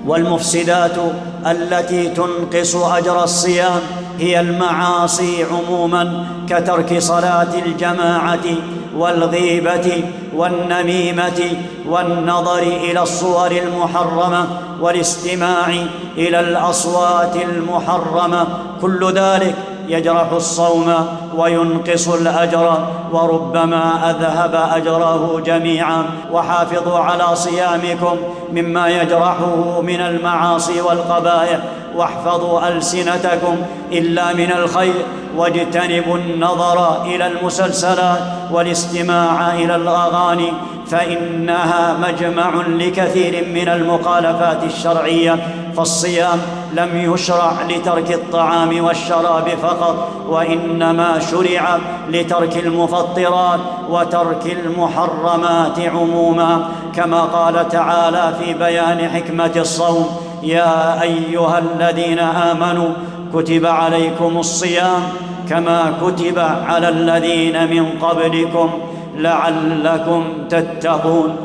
والمفسدات التي تنقص أجر الصيام هي المعاصي عموما، كترك صلاة الجماعة والغيبة والنميمة والنظر إلى الصور المحرمة والاستماع إلى الأصوات المحرمة. كل ذلك يجرح الصوم وينقص الأجر، وربما أذهب أجره جميعا. وحافظوا على صيامكم مما يجرحه من المعاصي والقبائح، واحفظوا ألسنتكم إلا من الخير، واجتنبوا النظر إلى المسلسلات والاستماع إلى الأغاني، فإنها مجمع لكثير من المخالفات الشرعية. فالصيام لم يشرع لترك الطعام والشراب فقط، وإنما شرع لترك المفطرات وترك المحرمات عموما، كما قال تعالى في بيان حكمة الصوم: يا أيها الذين آمنوا كتب عليكم الصيام كما كتب على الذين من قبلكم لعلكم تتقون.